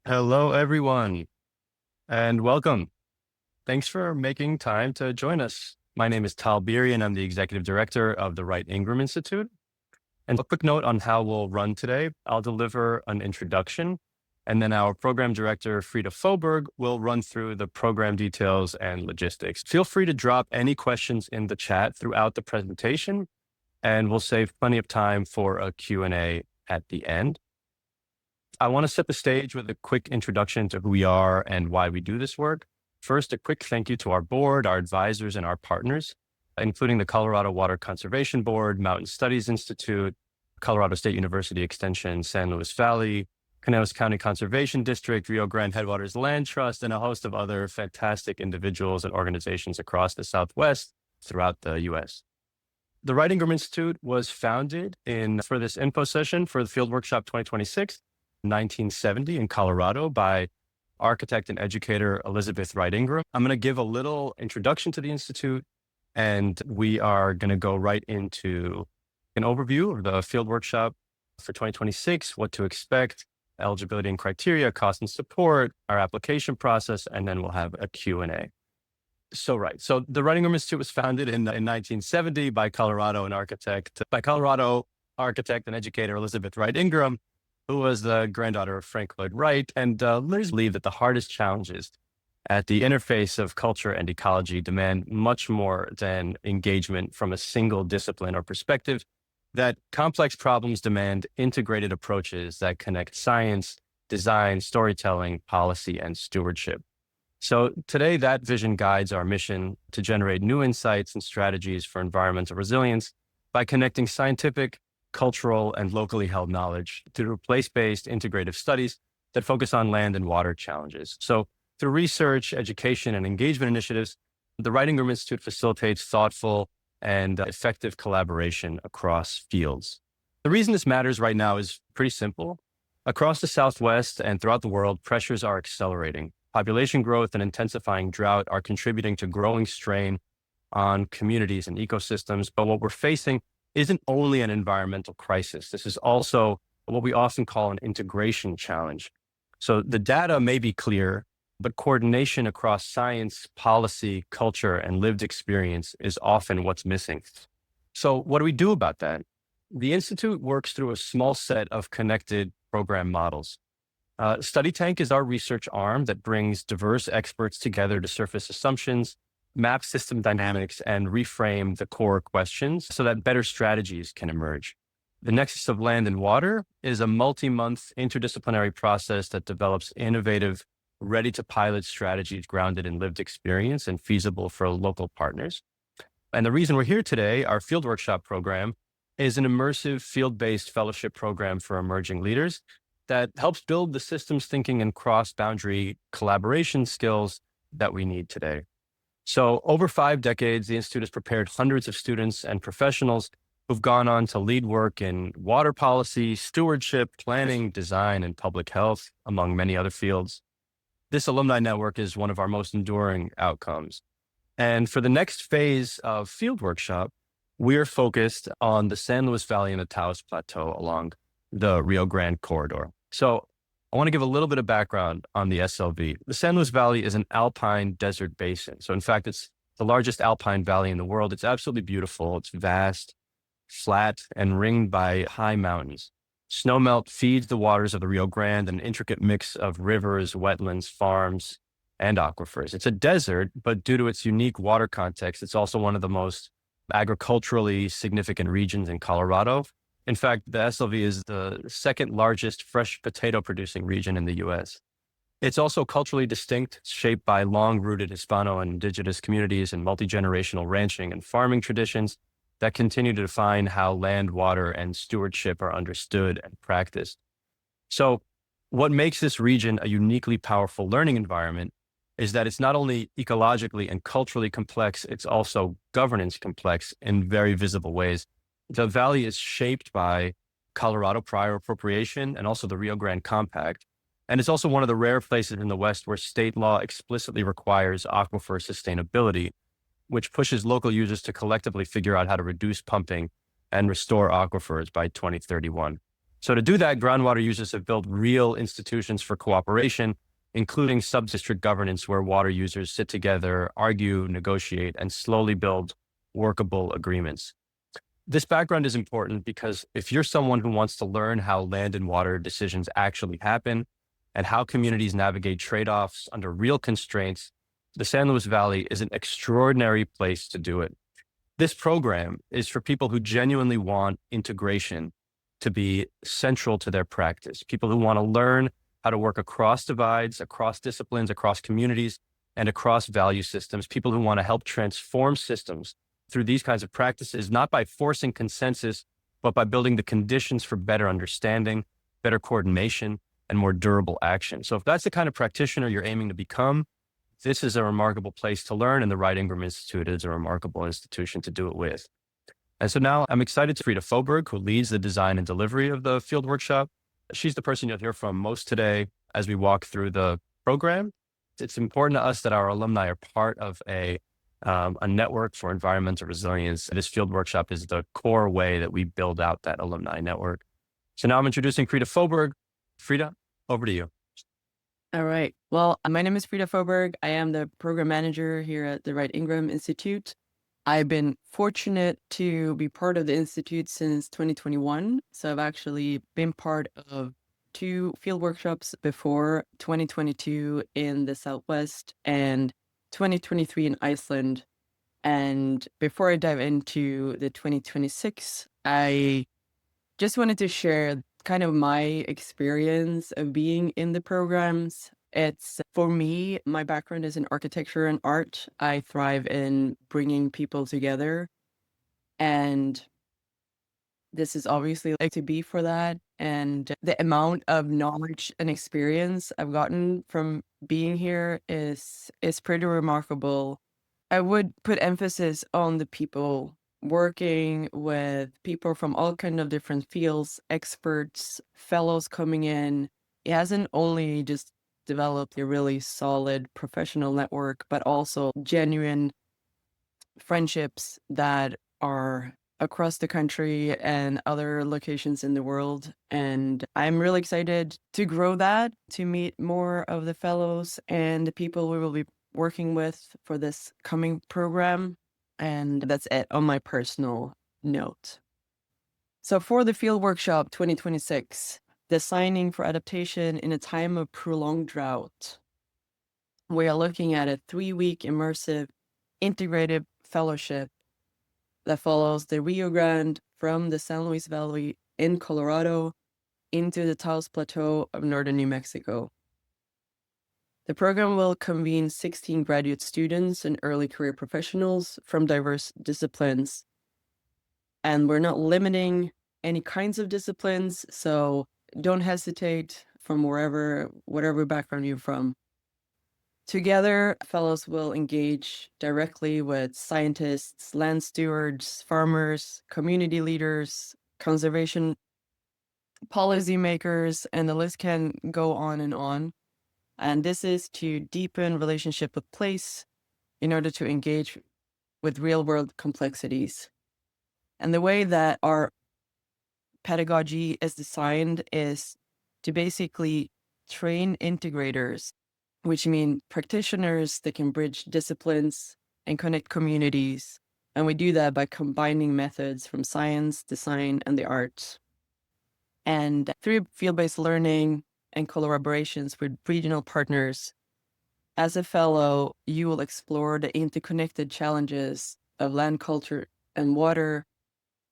Hello, everyone, and welcome. Thanks for making time to join us. My name is Tal Beery, and I'm the Executive Director of the Wright-Ingraham Institute. And a quick note on how we'll run today. I'll deliver an introduction, and then our Program Director, Frida Foberg, will run through the program details and logistics. Feel free to drop any questions in the chat throughout the presentation, and we'll save plenty of time for a Q&A at the end. I want to set the stage with a quick introduction to who we are and why we do this work. First, a quick thank you to our board, our advisors, and our partners, including the Colorado Water Conservation Board, Mountain Studies Institute, Colorado State University Extension, San Luis Valley, Pinellas County Conservation District, Rio Grande Headwaters Land Trust, and a host of other fantastic individuals and organizations across the Southwest throughout the U.S. The Wright-Ingraham Institute was founded for this info session for the Field Workshop 2026, 1970 in Colorado by architect and educator Elizabeth Wright-Ingraham. I'm going to give a little introduction to the Institute, and we are going to go right into an overview of the field workshop for 2026, what to expect, eligibility and criteria, cost and support, our application process, and then we'll have a Q&A. So the Wright-Ingraham Institute was founded in 1970 by Colorado architect and educator Elizabeth Wright-Ingraham, who was the granddaughter of Frank Lloyd Wright. And leaders believe that the hardest challenges at the interface of culture and ecology demand much more than engagement from a single discipline or perspective, that complex problems demand integrated approaches that connect science, design, storytelling, policy, and stewardship. So today, that vision guides our mission to generate new insights and strategies for environmental resilience by connecting scientific, cultural, and locally held knowledge through place-based integrative studies that focus on land and water challenges. So through research, education, and engagement initiatives, the Wright-Ingraham Institute facilitates thoughtful and effective collaboration across fields. The reason this matters right now is pretty simple. Across the Southwest and throughout the world, pressures are accelerating. Population growth and intensifying drought are contributing to growing strain on communities and ecosystems. But what we're facing isn't only an environmental crisis. This is also what we often call an integration challenge. So the data may be clear, but coordination across science, policy, culture, and lived experience is often what's missing. So what do we do about that? The Institute works through a small set of connected program models. Study Tank is our research arm that brings diverse experts together to surface assumptions, map system dynamics, and reframe the core questions so that better strategies can emerge. The Nexus of Land and Water is a multi-month interdisciplinary process that develops innovative, ready-to-pilot strategies grounded in lived experience and feasible for local partners. And the reason we're here today, our field workshop program, is an immersive field-based fellowship program for emerging leaders that helps build the systems thinking and cross-boundary collaboration skills that we need today. So over 5 decades, the Institute has prepared hundreds of students and professionals who've gone on to lead work in water policy, stewardship, planning, design, and public health, among many other fields. This alumni network is one of our most enduring outcomes. And for the next phase of field workshop, we're focused on the San Luis Valley and the Taos Plateau along the Rio Grande corridor. So I want to give a little bit of background on the SLV. The San Luis Valley is an alpine desert basin. So in fact, it's the largest alpine valley in the world. It's absolutely beautiful. It's vast, flat, and ringed by high mountains. Snowmelt feeds the waters of the Rio Grande, an intricate mix of rivers, wetlands, farms, and aquifers. It's a desert, but due to its unique water context, it's also one of the most agriculturally significant regions in Colorado. In fact, the SLV is the second largest fresh potato producing region in the US. It's also culturally distinct, shaped by long-rooted Hispano and indigenous communities and multi-generational ranching and farming traditions that continue to define how land, water, and stewardship are understood and practiced. So what makes this region a uniquely powerful learning environment is that it's not only ecologically and culturally complex, it's also governance complex in very visible ways. The valley is shaped by Colorado prior appropriation and also the Rio Grande Compact. And it's also one of the rare places in the West where state law explicitly requires aquifer sustainability, which pushes local users to collectively figure out how to reduce pumping and restore aquifers by 2031. So to do that, groundwater users have built real institutions for cooperation, including sub-district governance where water users sit together, argue, negotiate, and slowly build workable agreements. This background is important because if you're someone who wants to learn how land and water decisions actually happen and how communities navigate trade-offs under real constraints, the San Luis Valley is an extraordinary place to do it. This program is for people who genuinely want integration to be central to their practice, people who want to learn how to work across divides, across disciplines, across communities, and across value systems, people who want to help transform systems through these kinds of practices, not by forcing consensus, but by building the conditions for better understanding, better coordination, and more durable action. So if that's the kind of practitioner you're aiming to become, this is a remarkable place to learn, and the Wright-Ingraham Institute is a remarkable institution to do it with. And so now I'm excited to Frida Foberg, who leads the design and delivery of the field workshop. She's the person you'll hear from most today as we walk through the program. It's important to us that our alumni are part of a network for environmental resilience. This field workshop is the core way that we build out that alumni network. So now I'm introducing Frida Foberg. Frida, over to you. All right. Well, my name is Frida Foberg. I am the program manager here at the Wright-Ingraham Institute. I've been fortunate to be part of the Institute since 2021. So I've actually been part of 2 field workshops before, 2022 in the Southwest and 2023 in Iceland. And before I dive into the 2026, I just wanted to share kind of my experience of being in the programs. It's for me, my background is in architecture and art. I thrive in bringing people together. And this is obviously like to be for that. And the amount of knowledge and experience I've gotten from being here is pretty remarkable. I would put emphasis on the people working with people from all kind of different fields, experts, fellows coming in. It hasn't only just developed a really solid professional network, but also genuine friendships that are across the country and other locations in the world. And I'm really excited to grow that, to meet more of the fellows and the people we will be working with for this coming program. And that's it on my personal note. So for the field workshop 2026, designing for adaptation in a time of prolonged drought, we are looking at a 3-week immersive integrated fellowship that follows the Rio Grande from the San Luis Valley in Colorado into the Taos Plateau of northern New Mexico. The program will convene 16 graduate students and early career professionals from diverse disciplines. And we're not limiting any kinds of disciplines, so don't hesitate from whatever background you're from. Together, fellows will engage directly with scientists, land stewards, farmers, community leaders, conservation policymakers, and the list can go on and on. And this is to deepen relationship with place in order to engage with real-world complexities. And the way that our pedagogy is designed is to basically train integrators, which mean practitioners that can bridge disciplines and connect communities. And we do that by combining methods from science, design, and the arts. And through field-based learning and collaborations with regional partners, as a fellow, you will explore the interconnected challenges of land, culture, and water,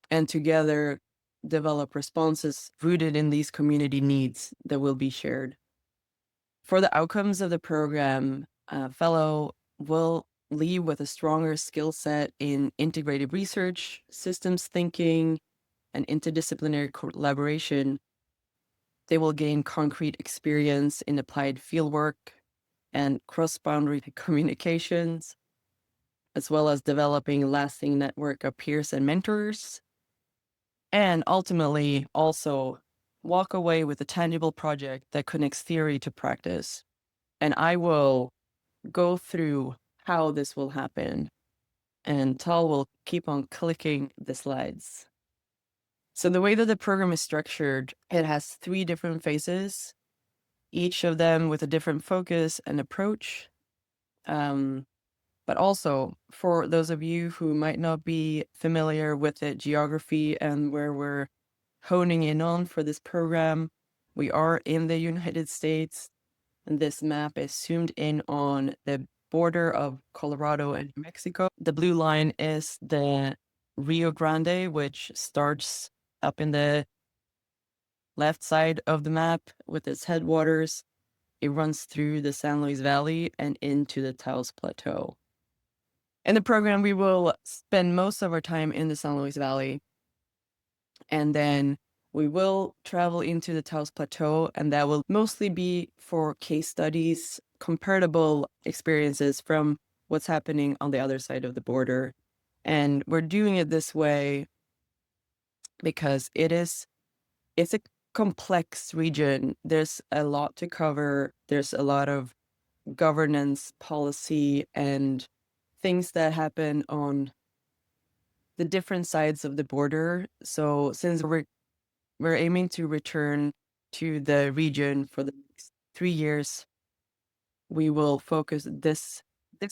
and together develop responses rooted in these community needs that will be shared. For the outcomes of the program, a fellow will leave with a stronger skill set in integrated research, systems thinking, and interdisciplinary collaboration. They will gain concrete experience in applied fieldwork and cross-boundary communications, as well as developing a lasting network of peers and mentors, and ultimately also walk away with a tangible project that connects theory to practice. And I will go through how this will happen, and Tal will keep on clicking the slides. So the way that the program is structured, it has 3 different phases, each of them with a different focus and approach. But also, for those of you who might not be familiar with the geography and where we're honing in on for this program, we are in the United States, and this map is zoomed in on the border of Colorado and New Mexico. The blue line is the Rio Grande, which starts up in the left side of the map with its headwaters. It runs through the San Luis Valley and into the Taos Plateau. In the program, we will spend most of our time in the San Luis Valley, and then we will travel into the Taos Plateau, and that will mostly be for case studies, comparable experiences from what's happening on the other side of the border. And we're doing it this way because it's a complex region. There's a lot to cover. There's a lot of governance, policy, and things that happen on the different sides of the border. So since we're aiming to return to the region for the next 3 years, we will focus this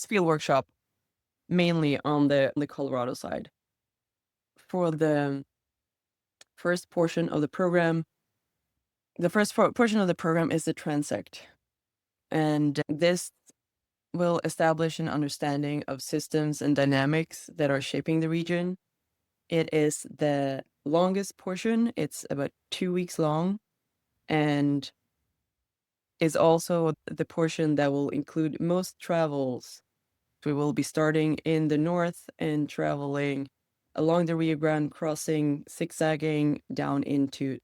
field workshop mainly on the Colorado side. For the first portion of the program, the first portion of the program is the transect, and this will establish an understanding of systems and dynamics that are shaping the region. It is the longest portion. It's about 2 weeks long, and is also the portion that will include most travels. We will be starting in the north and traveling along the Rio Grande, crossing, zigzagging down into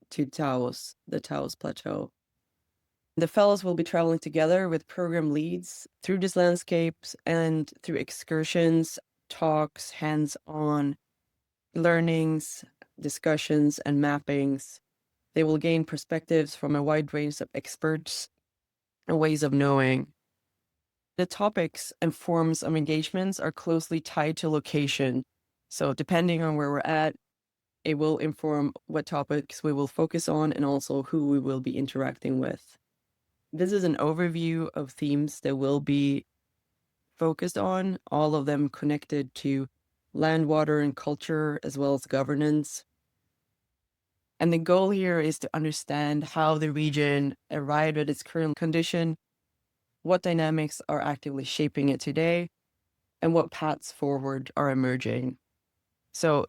Taos, the Taos Plateau. The fellows will be traveling together with program leads through these landscapes and through excursions, talks, hands-on learnings, discussions, and mappings. They will gain perspectives from a wide range of experts and ways of knowing. The topics and forms of engagements are closely tied to location. So depending on where we're at, it will inform what topics we will focus on and also who we will be interacting with. This is an overview of themes that will be focused on, all of them connected to land, water, and culture, as well as governance. And the goal here is to understand how the region arrived at its current condition, what dynamics are actively shaping it today, and what paths forward are emerging. So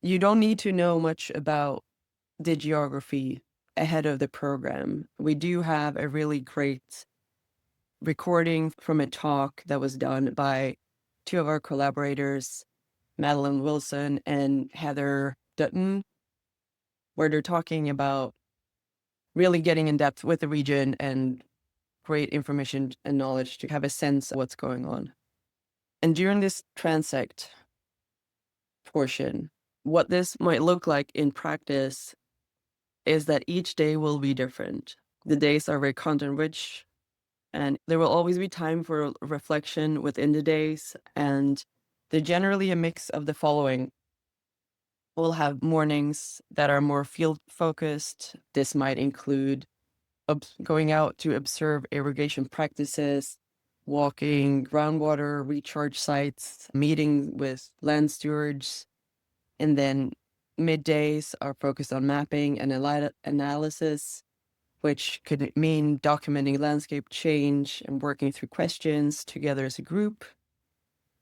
you don't need to know much about the geography ahead of the program. We do have a really great recording from a talk that was done by 2 of our collaborators, Madeline Wilson and Heather Dutton, where they're talking about really getting in depth with the region and great information and knowledge to have a sense of what's going on. And during this transect portion, what this might look like in practice is that each day will be different. The days are very content rich, and there will always be time for reflection within the days, and they're generally a mix of the following. We'll have mornings that are more field focused. This might include going out to observe irrigation practices, walking groundwater recharge sites, meeting with land stewards, and then middays are focused on mapping and analysis, which could mean documenting landscape change and working through questions together as a group.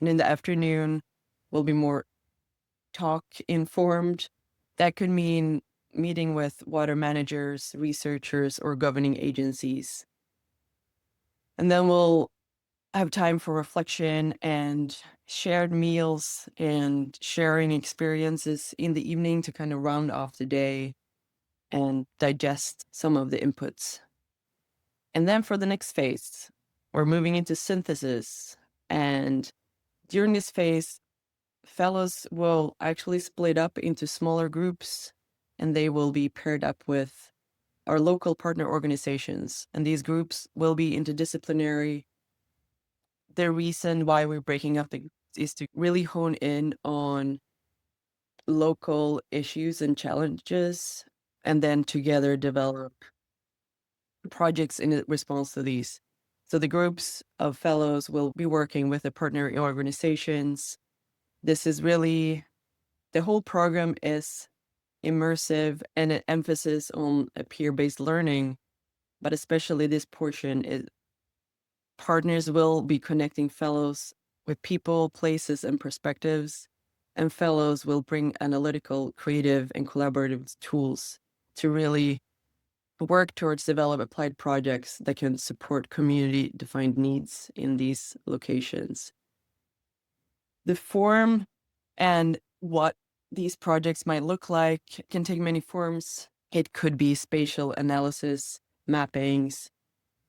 And in the afternoon, we'll be more talk informed. That could mean meeting with water managers, researchers, or governing agencies. And then we'll have time for reflection and shared meals and sharing experiences in the evening to kind of round off the day and digest some of the inputs. And then for the next phase, we're moving into synthesis. And during this phase, fellows will actually split up into smaller groups, and they will be paired up with our local partner organizations. And these groups will be interdisciplinary. The reason why we're breaking up the groups is to really hone in on local issues and challenges, and then together develop projects in response to these. So the groups of fellows will be working with the partner organizations. This is really, the whole program is immersive and an emphasis on a peer-based learning, but especially this portion is partners will be connecting fellows with people, places, and perspectives, and fellows will bring analytical, creative, and collaborative tools to really work towards develop applied projects that can support community-defined needs in these locations. The form and what these projects might look like can take many forms. It could be spatial analysis, mappings,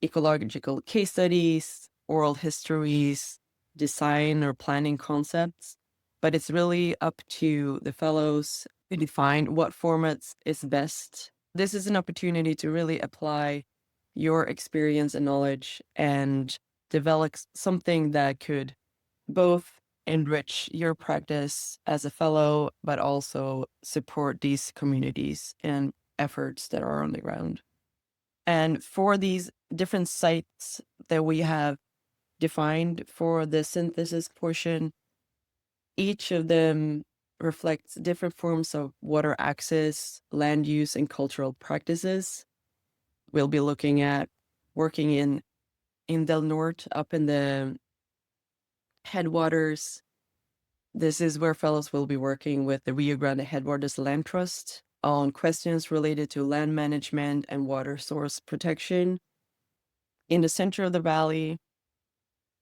ecological case studies, oral histories, design or planning concepts, but it's really up to the fellows to define what formats is best. This is an opportunity to really apply your experience and knowledge and develop something that could both enrich your practice as a fellow, but also support these communities and efforts that are on the ground. And for these different sites that we have defined for the synthesis portion, each of them reflects different forms of water access, land use, and cultural practices. We'll be looking at working in Del Norte, up in the headwaters. This is where fellows will be working with the Rio Grande Headwaters Land Trust on questions related to land management and water source protection. In the center of the valley,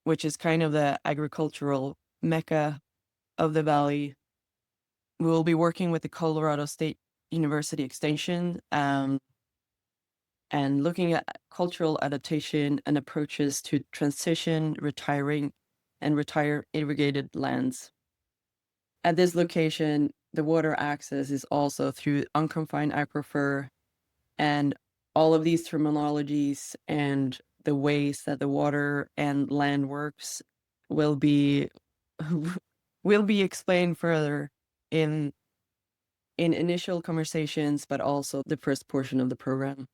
which is kind of the agricultural mecca of the valley, we will be working with the Colorado State University Extension and looking at cultural adaptation and approaches to transition, retiring, and retire irrigated lands. At this location, the water access is also through unconfined aquifer, and all of these terminologies and the ways that the water and land works will be will be explained further in initial conversations, but also the first portion of the program.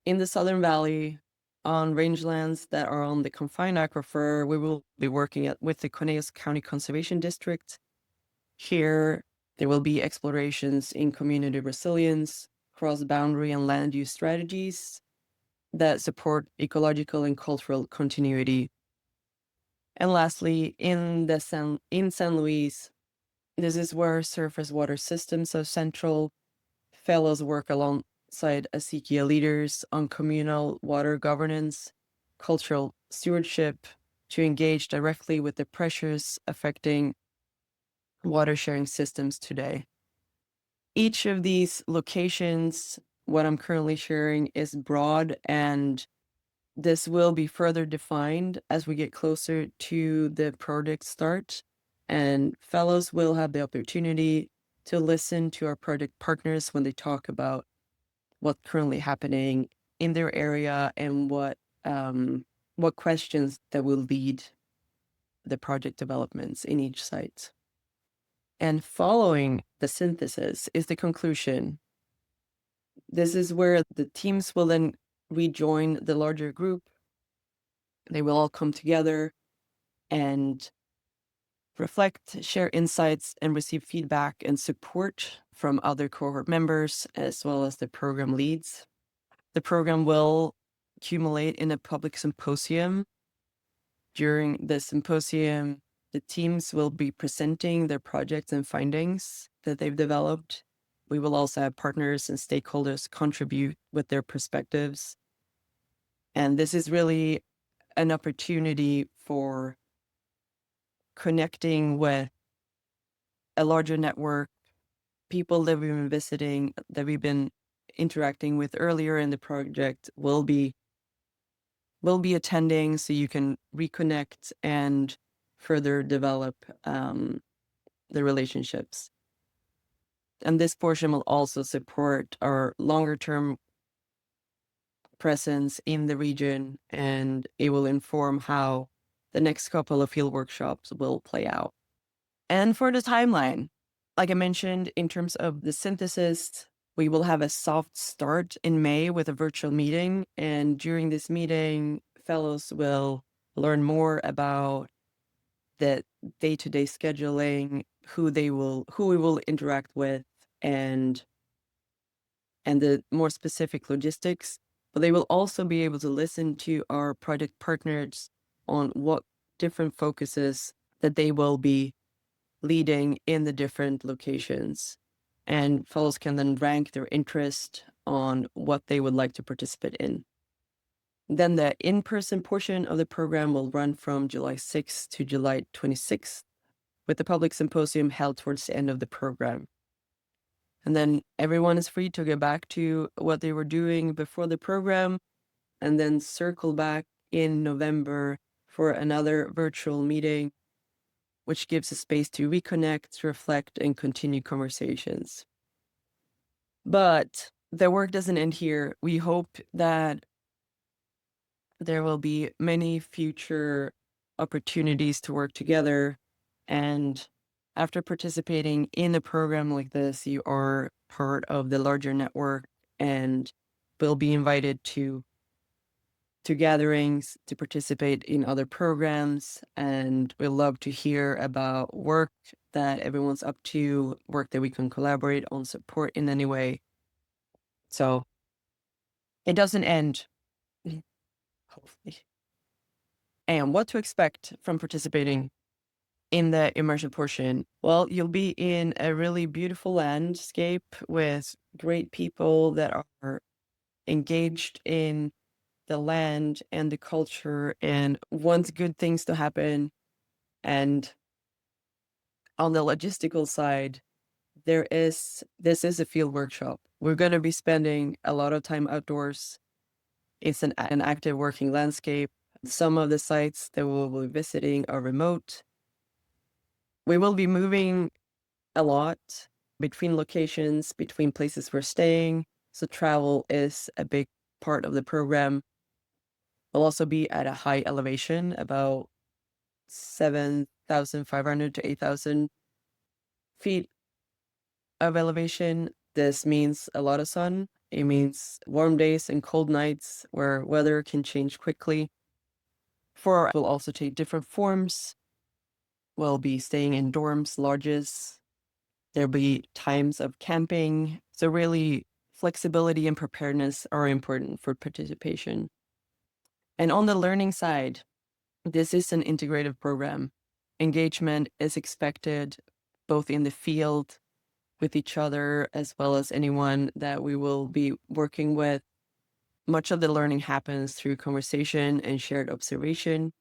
In the Southern Valley, on rangelands that are on the confined aquifer, we will be working with the Conejos County Conservation District. Here, there will be explorations in community resilience, cross-boundary and land use strategies that support ecological and cultural continuity. And lastly, in San Luis, this is where surface water systems are central. Fellows work alongside Asikia leaders on communal water governance, cultural stewardship, to engage directly with the pressures affecting water sharing systems today. Each of these locations, what I'm currently sharing, is broad, and this will be further defined as we get closer to the project start. And fellows will have the opportunity to listen to our project partners when they talk about what's currently happening in their area and what questions that will lead the project developments in each site. And following the synthesis is the conclusion. This is where the teams will then rejoin the larger group. They will all come together and reflect, share insights, and receive feedback and support from other cohort members, as well as the program leads. The program will accumulate in a public symposium. During the symposium, the teams will be presenting their projects and findings that they've developed. We will also have partners and stakeholders contribute with their perspectives. And this is really an opportunity for connecting with a larger network, people that we've been visiting, that we've been interacting with earlier in the project will be attending, so you can reconnect and further develop the relationships. And this portion will also support our longer term presence in the region, and it will inform how the next couple of field workshops will play out. And for the timeline, Like I mentioned, in terms of the synthesis, we will have a soft start in May with a virtual meeting. And during this meeting, fellows will learn more about the day-to-day scheduling, who we will interact with, and the more specific logistics. But they will also be able to listen to our project partners on what different focuses that they will be leading in the different locations. And fellows can then rank their interest on what they would like to participate in. Then the in-person portion of the program will run from July 6th to July 26th, with the public symposium held towards the end of the program. And then everyone is free to go back to what they were doing before the program and then circle back in November for another virtual meeting, which gives a space to reconnect, reflect, and continue conversations. But the work doesn't end here. We hope that there will be many future opportunities to work together. And after participating in a program like this, you are part of the larger network and will be invited to gatherings to participate in other programs. And we love to hear about work that everyone's up to, work that we can collaborate on, support in any way. So it doesn't end, hopefully. And what to expect from participating in the immersion portion? Well, you'll be in a really beautiful landscape with great people that are engaged in the land and the culture and want good things to happen. And on the logistical side, this is a field workshop. We're going to be spending a lot of time outdoors. It's an active working landscape. Some of the sites that we'll be visiting are remote. We will be moving a lot between locations, between places we're staying. So travel is a big part of the program. We'll also be at a high elevation, about 7,500 to 8,000 feet of elevation. This means a lot of sun. It means warm days and cold nights where weather can change quickly. We'll also take different forms. We'll be staying in dorms, lodges. There'll be times of camping. So really, flexibility and preparedness are important for participation. And on the learning side, this is an integrative program. Engagement is expected both in the field with each other as well as anyone that we will be working with. Much of the learning happens through conversation and shared observation.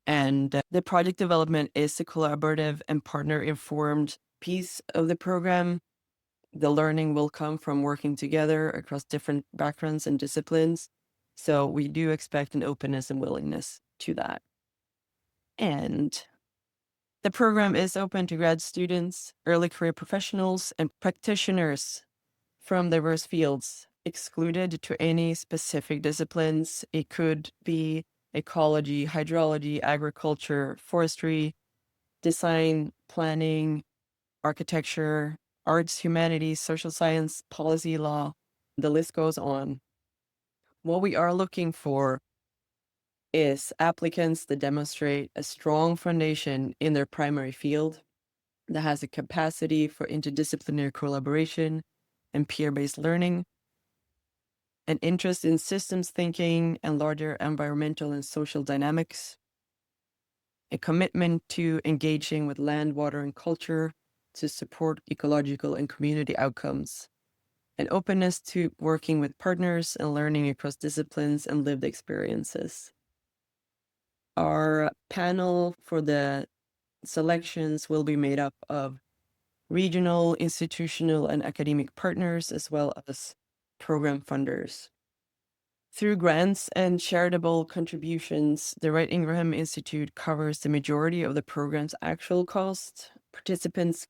And the project development is a collaborative and partner-informed piece of the program. The learning will come from working together across different backgrounds and disciplines. So we do expect an openness and willingness to that. And the program is open to grad students, early career professionals, and practitioners from diverse fields, excluded to any specific disciplines. It could be ecology, hydrology, agriculture, forestry, design, planning, architecture, arts, humanities, social science, policy, law. The list goes on. What we are looking for is applicants that demonstrate a strong foundation in their primary field, that has a capacity for interdisciplinary collaboration and peer-based learning, an interest in systems thinking and larger environmental and social dynamics, a commitment to engaging with land, water, and culture to support ecological and community outcomes, an openness to working with partners and learning across disciplines and lived experiences. Our panel for the selections will be made up of regional, institutional, and academic partners, as well as program funders. Through grants and charitable contributions, the Wright-Ingraham Institute covers the majority of the program's actual costs. Participants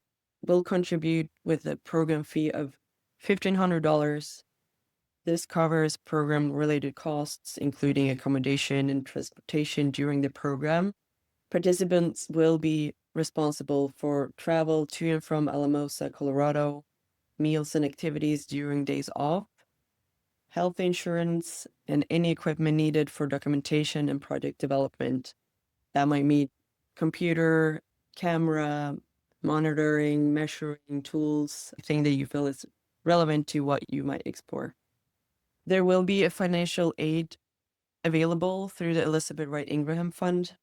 will contribute with a program fee of $1,500. This covers program-related costs, including accommodation and transportation during the program. Participants will be responsible for travel to and from Alamosa, Colorado, meals and activities during days off, health insurance, and any equipment needed for documentation and project development. That might mean computer, camera, monitoring, measuring tools, anything that you feel is relevant to what you might explore. There will be a financial aid available through the Elizabeth Wright-Ingraham Fund.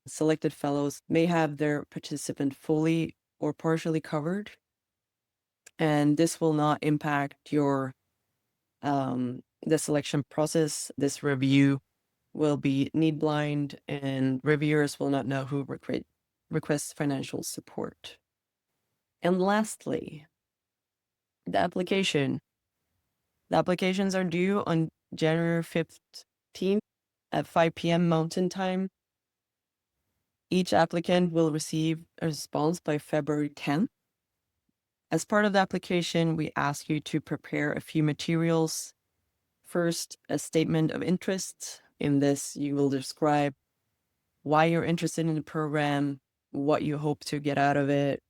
Selected fellows may have their participant fully or partially covered, and this will not impact your the selection process. This review will be need blind, and reviewers will not know who requests financial support. And lastly, the application. The applications are due on January 15th at 5 p.m. Mountain Time. Each applicant will receive a response by February 10th. As part of the application, we ask you to prepare a few materials. First, a statement of interest. In this, you will describe why you're interested in the program, what you hope to get out of it,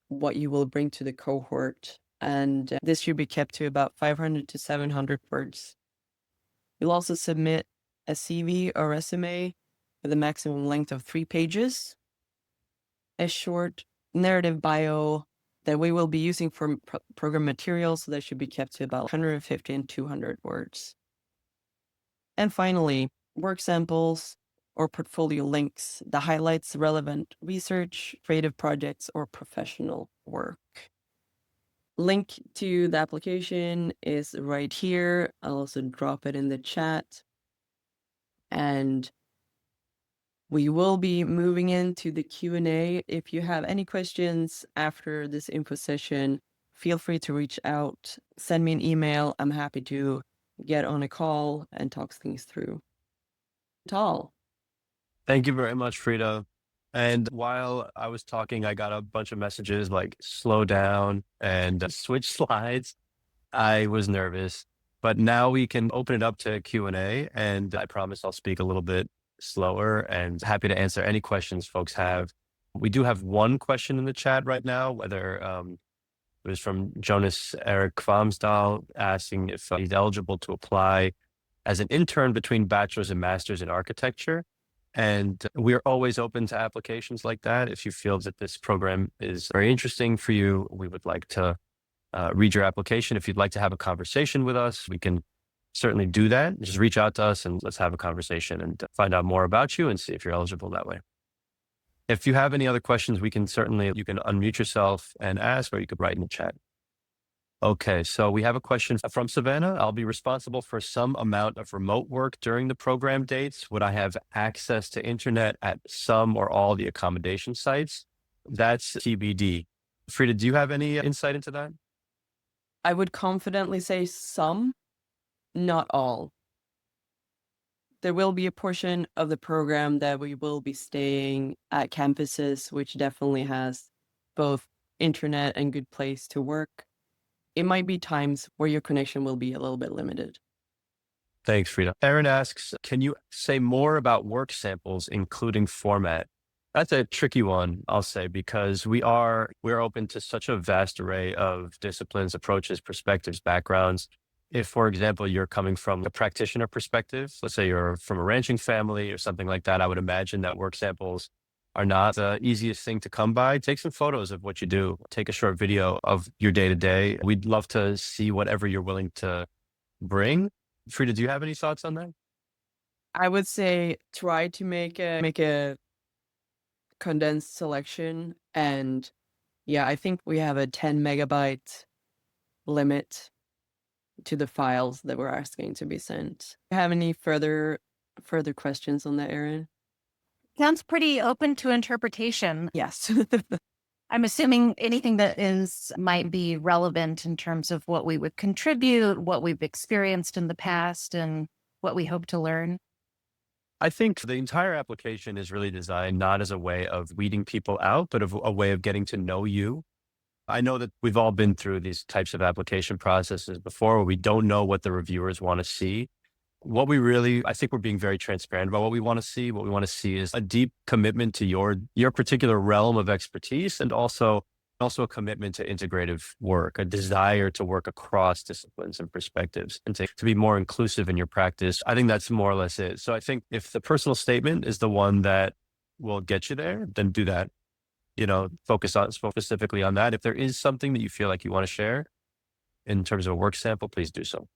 what you will bring to the cohort, and this should be kept to about 500 to 700 words. You'll also submit a CV or resume with a maximum length of 3 pages, a short narrative bio that we will be using for program materials, so that should be kept to about 150 and 200 words. And finally, work samples or portfolio links that highlights relevant research, creative projects, or professional work. Link to the application is right here. I'll also drop it in the chat. And we will be moving into the Q&A. If you have any questions after this info session, feel free to reach out, send me an email. I'm happy to get on a call and talk things through. Tal. Thank you very much, Frida. And while I was talking, I got a bunch of messages like slow down and switch slides. I was nervous, but now we can open it up to Q&A, and I promise I'll speak a little bit slower and happy to answer any questions folks have. We do have one question in the chat right now, whether it was from Jonas Eric Kvamsdal asking if he's eligible to apply as an intern between bachelor's and master's in architecture. And we're always open to applications like that. If you feel that this program is very interesting for you, we would like to read your application. If you'd like to have a conversation with us, we can certainly do that. Just reach out to us and let's have a conversation and find out more about you and see if you're eligible that way. If you have any other questions, you can unmute yourself and ask, or you could write in the chat. Okay, so we have a question from Savannah. I'll be responsible for some amount of remote work during the program dates. Would I have access to internet at some or all the accommodation sites? That's TBD. Frida, do you have any insight into that? I would confidently say some, not all. There will be a portion of the program that we will be staying at campuses, which definitely has both internet and good place to work. It might be times where your connection will be a little bit limited. Thanks, Frida. Aaron asks, can you say more about work samples, including format? That's a tricky one, I'll say, because we're open to such a vast array of disciplines, approaches, perspectives, backgrounds. If, for example, you're coming from a practitioner perspective, let's say you're from a ranching family or something like that, I would imagine that work samples are not the easiest thing to come by. Take some photos of what you do. Take a short video of your day-to-day. We'd love to see whatever you're willing to bring. Frida, do you have any thoughts on that? I would say try to make a condensed selection. And yeah, I think we have a 10 megabyte limit to the files that we're asking to be sent. Do you have any further questions on that, Erin? Sounds pretty open to interpretation. Yes. I'm assuming anything that might be relevant in terms of what we would contribute, what we've experienced in the past, and what we hope to learn. I think the entire application is really designed not as a way of weeding people out, but a way of getting to know you. I know that we've all been through these types of application processes before where we don't know what the reviewers want to see. I think we're being very transparent about what we want to see. What we want to see is a deep commitment to your particular realm of expertise, and also a commitment to integrative work, a desire to work across disciplines and perspectives, and to be more inclusive in your practice. I think that's more or less it. So I think if the personal statement is the one that will get you there, then do that. Focus specifically on that. If there is something that you feel like you want to share in terms of a work sample, please do so.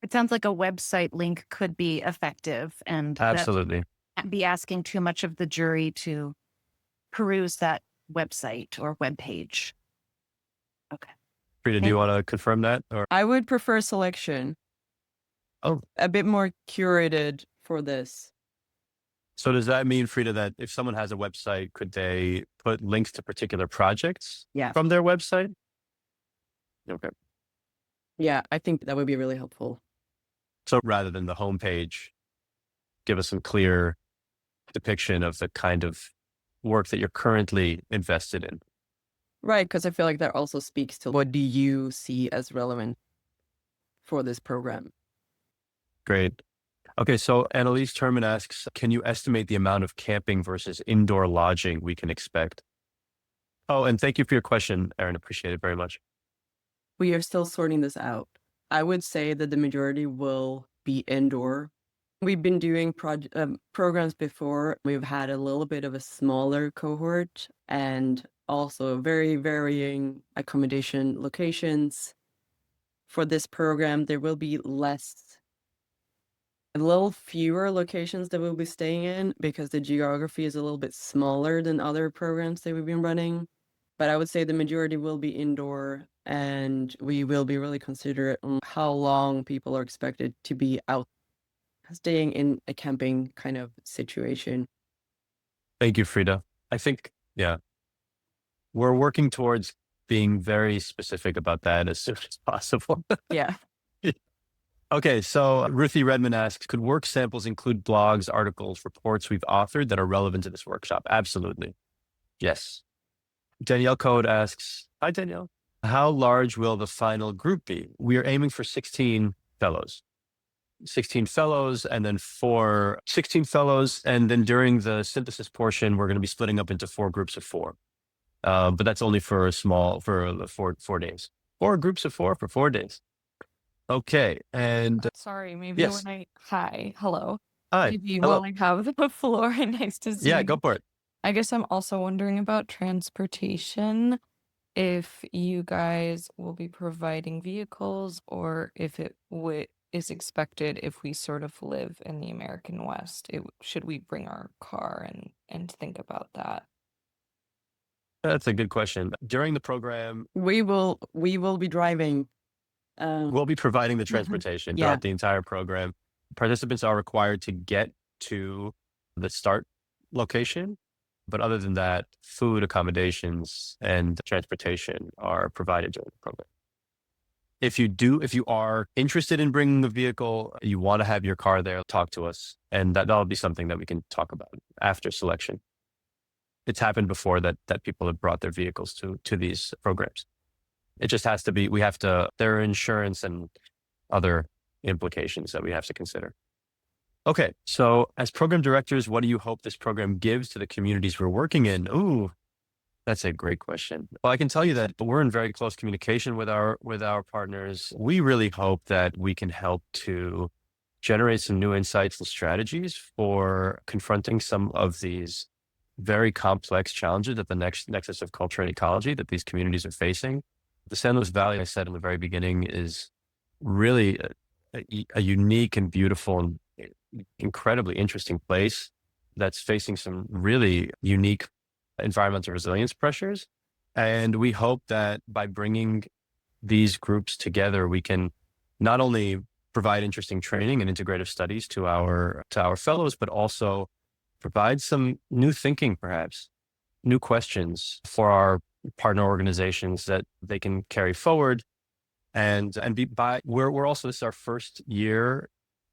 It sounds like a website link could be effective, and Absolutely. that be asking too much of the jury to peruse that website or webpage. Okay. Frida, do you want to confirm that? Or I would prefer selection. Oh. A bit more curated for this. So does that mean, Frida, that if someone has a website, could they put links to particular projects from their website? Okay. Yeah, I think that would be really helpful. So rather than the homepage, give us some clear depiction of the kind of work that you're currently invested in. Right, because I feel like that also speaks to what do you see as relevant for this program. Great. Okay, so Annalise Turman asks, can you estimate the amount of camping versus indoor lodging we can expect? Oh, and thank you for your question, Aaron. Appreciate it very much. We are still sorting this out. I would say that the majority will be indoor. We've been doing programs before. We've had a little bit of a smaller cohort and also very varying accommodation locations. For this program, there will be a little fewer locations that we'll be staying in because the geography is a little bit smaller than other programs that we've been running. But I would say the majority will be indoor, and we will be really considerate on how long people are expected to be out staying in a camping kind of situation. Thank you, Frida. I think, we're working towards being very specific about that as soon as possible. Yeah. Okay, so Ruthie Redmond asks, could work samples include blogs, articles, reports we've authored that are relevant to this workshop? Absolutely. Yes. Danielle Code asks, hi, Danielle. How large will the final group be? We are aiming for 16 fellows. 16 fellows, and then 16 fellows. And then during the synthesis portion, we're going to be splitting up into 4 groups of 4. But that's only for 4 days. 4 groups of 4 for 4 days. Okay, and sorry, maybe yes. Hi, hello. Hi, Maybe hello. while I have the floor, nice to see Yeah, you. go for it. I guess I'm also wondering about transportation, if you guys will be providing vehicles or if it is expected if we sort of live in the American West. Should we bring our car and think about that? That's a good question. During the program, We will be driving. we'll be providing the transportation throughout the entire program. Participants are required to get to the start location, but other than that, food, accommodations, and transportation are provided during the program. If you are interested in bringing a vehicle, you want to have your car there, talk to us, and that'll be something that we can talk about after selection. It's happened before that people have brought their vehicles to these programs. It just has to be, there are insurance and other implications that we have to consider. Okay, so as program directors, what do you hope this program gives to the communities we're working in? Ooh, that's a great question. Well, I can tell you that we're in very close communication with our partners. We really hope that we can help to generate some new insights and strategies for confronting some of these very complex challenges at the nexus of culture and ecology that these communities are facing. The San Luis Valley, I said in the very beginning, is really a unique and beautiful and incredibly interesting place that's facing some really unique environmental resilience pressures. And we hope that by bringing these groups together, we can not only provide interesting training and integrative studies to our fellows, but also provide some new thinking, perhaps new questions for our partner organizations that they can carry forward. We're also, this is our first year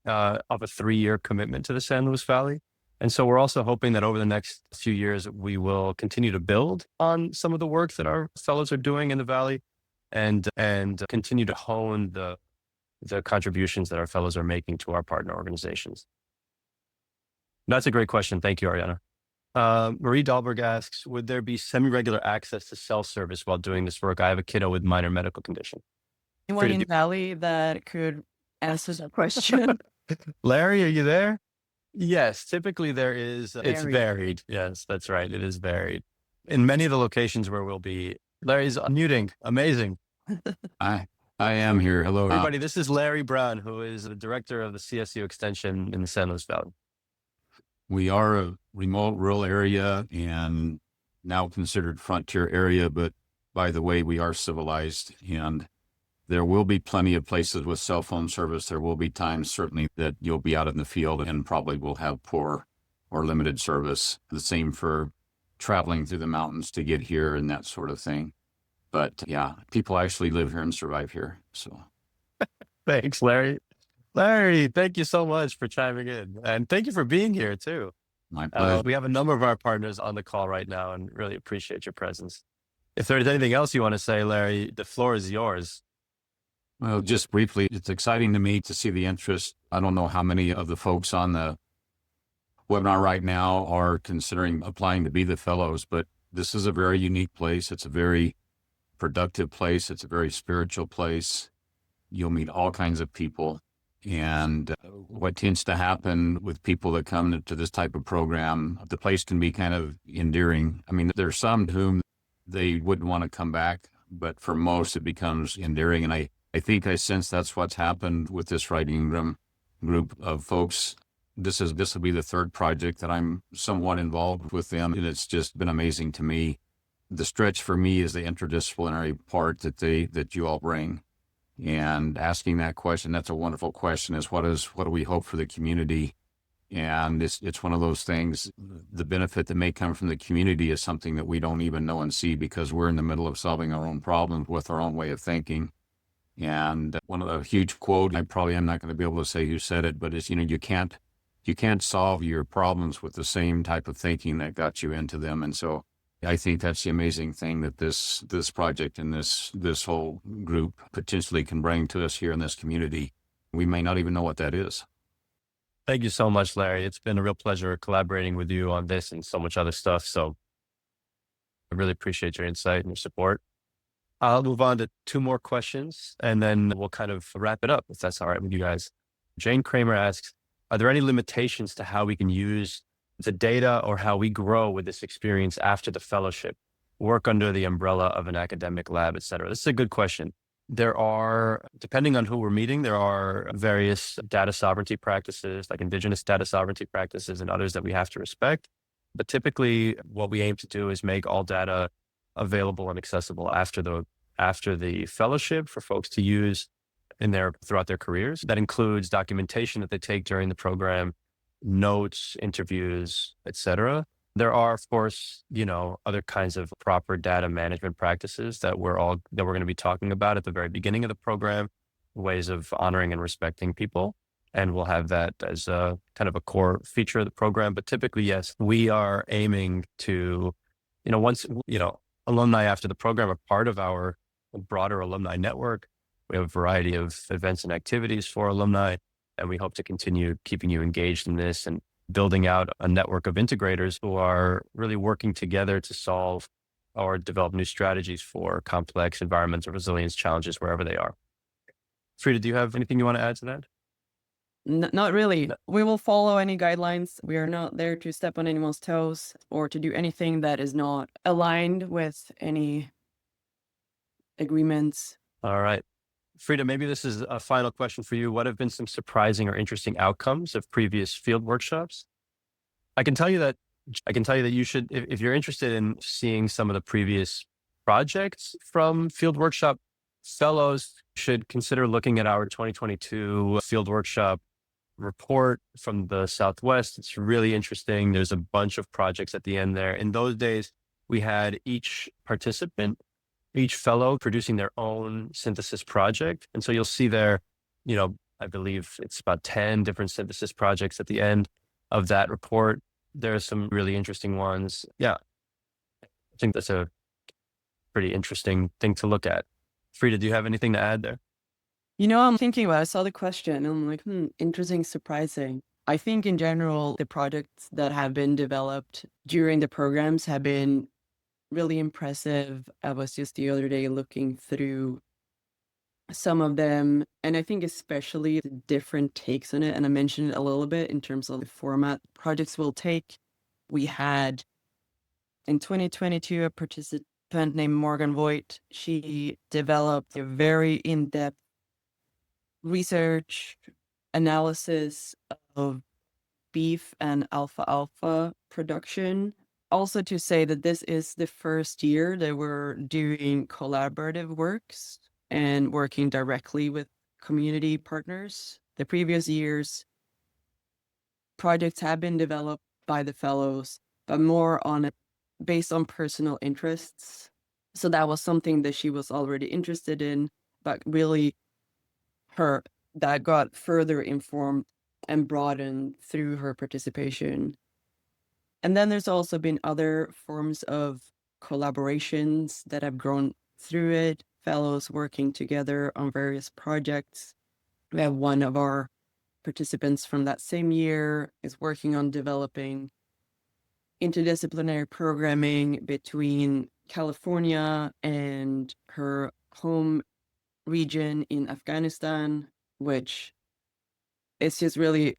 of a 3-year commitment to the San Luis Valley. And so we're also hoping that over the next few years, we will continue to build on some of the work that our fellows are doing in the Valley and continue to hone the contributions that our fellows are making to our partner organizations? That's a great question. Thank you, Ariana. Marie Dahlberg asks, would there be semi-regular access to self-service while doing this work? I have a kiddo with minor medical condition. Anyone Frida, in Valley that could answer that question? Larry, are you there? Yes, typically there is. It's Varied. varied. Yes, that's right. It is varied. In many of the locations where we'll be, Larry's unmuting. Amazing. I I am here. Hello. Everybody, this is Larry Brown, who is the director of the CSU extension in the San Luis Valley. We are a remote rural area and now considered frontier area, but by the way, we are civilized and there will be plenty of places with cell phone service. There will be times certainly that you'll be out in the field and probably will have poor or limited service. The same for traveling through the mountains to get here and that sort of thing. But yeah, people actually live here and survive here. So Thanks, Larry. Larry, thank you so much for chiming in. And thank you for being here too. my pleasure. We have a number of our partners on the call right now and really appreciate your presence. If there's anything else you want to say, Larry, the floor is yours. Well, just briefly, it's exciting to me to see the interest. I don't know how many of the folks on the webinar right now are considering applying to be the fellows, but this is a very unique place. It's a very productive place. It's a very spiritual place. You'll meet all kinds of people. And what tends to happen with people that come to this type of program, the place can be kind of endearing. I mean, there's some to whom they wouldn't want to come back, but for most it becomes endearing. And I think I sense that's what's happened with this Wright-Ingraham group of folks. This will be the third project that I'm somewhat involved with them, and it's just been amazing to me. The stretch for me is the interdisciplinary part that you all bring. And asking that question, that's a wonderful question, is what do we hope for the community? And it's one of those things, the benefit that may come from the community is something that we don't even know and see because we're in the middle of solving our own problems with our own way of thinking. And one of the huge quote, I probably am not going to be able to say who said it, but it's, you can't solve your problems with the same type of thinking that got you into them. And so I think that's the amazing thing that this project and this whole group potentially can bring to us here in this community. We may not even know what that is. Thank you so much, Larry. It's been a real pleasure collaborating with you on this and so much other stuff. So I really appreciate your insight and your support. I'll move on to two more questions and then we'll kind of wrap it up if that's all right with you guys. Jane Kramer asks, are there any limitations to how we can use the data or how we grow with this experience after the fellowship, work under the umbrella of an academic lab, et cetera? This is a good question. There are, depending on who we're meeting, there are various data sovereignty practices, like indigenous data sovereignty practices and others that we have to respect. But typically what we aim to do is make all data available and accessible after the fellowship for folks to use throughout their careers. That includes documentation that they take during the program, notes, interviews, et cetera. There are, of course, other kinds of proper data management practices that we're going to be talking about at the very beginning of the program, ways of honoring and respecting people. And we'll have that as a kind of a core feature of the program. But typically, yes, we are aiming to, once, alumni after the program are part of our broader alumni network. We have a variety of events and activities for alumni, and we hope to continue keeping you engaged in this and building out a network of integrators who are really working together to solve or develop new strategies for complex environmental resilience challenges wherever they are. Frida, do you have anything you want to add to that? Not really. We will follow any guidelines. We are not there to step on anyone's toes or to do anything that is not aligned with any agreements. All right. Frida, maybe this is a final question for you. What have been some surprising or interesting outcomes of previous field workshops? I can tell you that you should, if you're interested in seeing some of the previous projects from field workshop fellows, should consider looking at our 2022 field workshop report from the Southwest. It's really interesting. There's a bunch of projects at the end there. In those days, we had each fellow producing their own synthesis project. And so you'll see there, I believe it's about 10 different synthesis projects at the end of that report. There are some really interesting ones. Yeah, I think that's a pretty interesting thing to look at. Frida, do you have anything to add there? I'm thinking about it. I saw the question and I'm like, interesting, surprising. I think in general, the projects that have been developed during the programs have been really impressive. I was just the other day looking through some of them, and I think especially the different takes on it. And I mentioned it a little bit in terms of the format projects will take. We had in 2022 a participant named Morgan Voigt. She developed a very in-depth research analysis of beef and alfalfa production. Also, to say that this is the first year that we're doing collaborative works and working directly with community partners. The previous years, projects have been developed by the fellows, but more on based on personal interests. So that was something that she was already interested in, but really her that got further informed and broadened through her participation. And then there's also been other forms of collaborations that have grown through it, fellows working together on various projects. We have one of our participants from that same year is working on developing interdisciplinary programming between California and her home region in Afghanistan, which is just really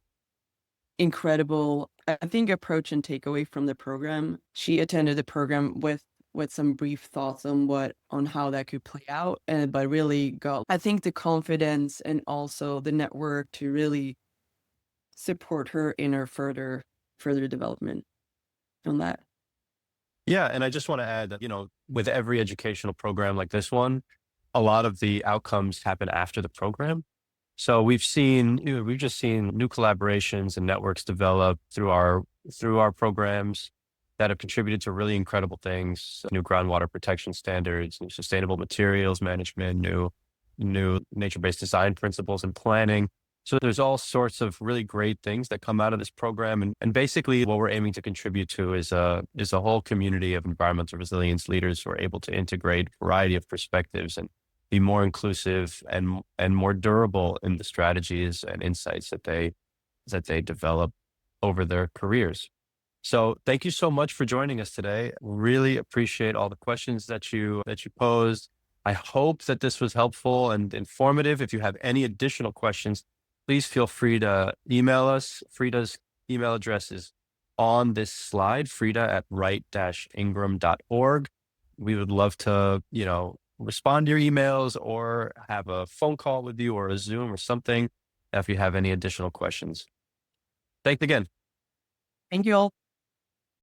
incredible, I think, approach and takeaway from the program. She attended the program with some brief thoughts on how that could play out, but really got, I think, the confidence and also the network to really support her in her further development on that. Yeah, and I just want to add that, with every educational program like this one, a lot of the outcomes happen after the program. So we've just seen new collaborations and networks develop through our programs that have contributed to really incredible things: new groundwater protection standards, new sustainable materials management, new nature-based design principles and planning. So there's all sorts of really great things that come out of this program. And basically what we're aiming to contribute to is a whole community of environmental resilience leaders who are able to integrate a variety of perspectives and be more inclusive and more durable in the strategies and insights that they develop over their careers. So thank you so much for joining us today. Really appreciate all the questions that you posed. I hope that this was helpful and informative. If you have any additional questions, please feel free to email us. Frida's email address is on this slide, Frida@Wright-Ingraham.org. We would love to, respond to your emails or have a phone call with you or a Zoom or something if you have any additional questions. Thanks again. Thank you all.